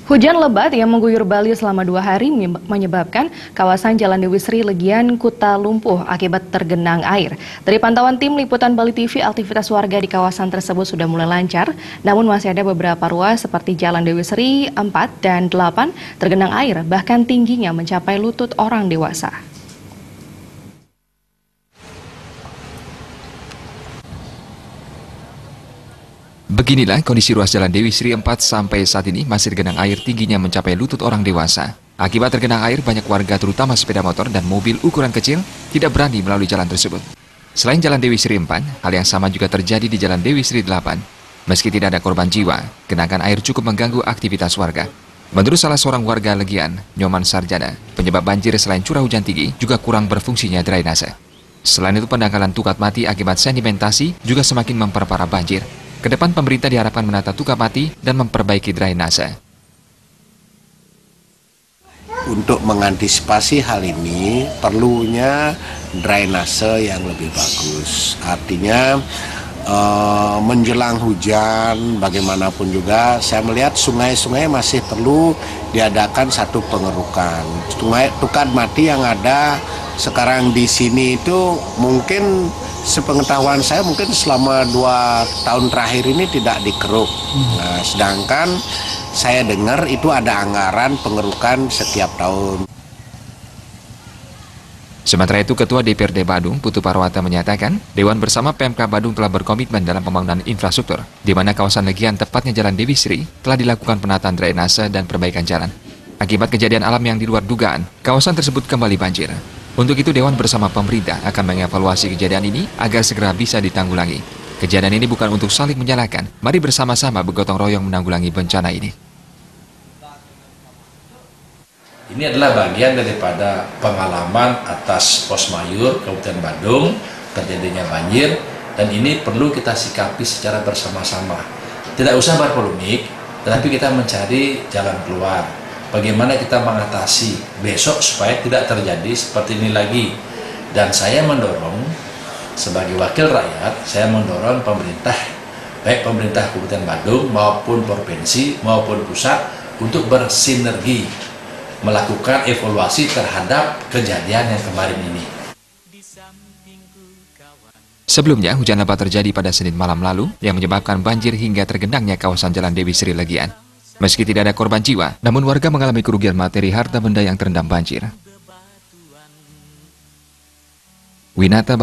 Hujan lebat yang mengguyur Bali selama 2 hari menyebabkan kawasan Jalan Dewi Sri Legian Kuta lumpuh akibat tergenang air. Dari pantauan tim Liputan Bali TV, aktivitas warga di kawasan tersebut sudah mulai lancar, namun masih ada beberapa ruas seperti Jalan Dewi Sri 4 dan 8 tergenang air, bahkan tingginya mencapai lutut orang dewasa. Beginilah kondisi ruas Jalan Dewi Sri 4 sampai saat ini masih tergenang air tingginya mencapai lutut orang dewasa. Akibat tergenang air, banyak warga terutama sepeda motor dan mobil ukuran kecil tidak berani melalui jalan tersebut. Selain Jalan Dewi Sri 4, hal yang sama juga terjadi di Jalan Dewi Sri 8. Meski tidak ada korban jiwa, genangan air cukup mengganggu aktivitas warga. Menurut salah seorang warga Legian, Nyoman Sarjana, penyebab banjir selain curah hujan tinggi juga kurang berfungsinya drainase. Selain itu, pendangkalan tukat mati akibat sedimentasi juga semakin memperparah banjir. Kedepan pemerintah diharapkan menata tukat mati dan memperbaiki drainase. Untuk mengantisipasi hal ini, perlunya drainase yang lebih bagus. Artinya menjelang hujan, bagaimanapun juga, saya melihat sungai-sungai masih perlu diadakan satu pengerukan. Sungai tukat mati yang ada sekarang di sini itu mungkin sepengetahuan saya mungkin selama 2 tahun terakhir ini tidak dikeruk. Nah, sedangkan saya dengar itu ada anggaran pengerukan setiap tahun. Sementara itu, Ketua DPRD Badung, Putu Parwata menyatakan, Dewan bersama PMK Badung telah berkomitmen dalam pembangunan infrastruktur, di mana kawasan Legian tepatnya Jalan Dewi Sri telah dilakukan penataan drainase dan perbaikan jalan. Akibat kejadian alam yang di luar dugaan, kawasan tersebut kembali banjir. Untuk itu, Dewan bersama pemerintah akan mengevaluasi kejadian ini agar segera bisa ditanggulangi. Kejadian ini bukan untuk saling menyalahkan, mari bersama-sama bergotong royong menanggulangi bencana ini. Ini adalah bagian daripada pengalaman atas Pos Mayur, Kabupaten Badung, terjadinya banjir, dan ini perlu kita sikapi secara bersama-sama. Tidak usah berpolemik, tetapi kita mencari jalan keluar. Bagaimana kita mengatasi besok supaya tidak terjadi seperti ini lagi. Dan saya mendorong, sebagai wakil rakyat, saya mendorong pemerintah, baik pemerintah Kabupaten Badung maupun provinsi maupun pusat, untuk bersinergi melakukan evaluasi terhadap kejadian yang kemarin ini. Sebelumnya, hujan lebat terjadi pada Senin malam lalu yang menyebabkan banjir hingga tergenangnya kawasan Jalan Dewi Sri Legian. Meski tidak ada korban jiwa, namun warga mengalami kerugian materi harta benda yang terendam banjir. Winata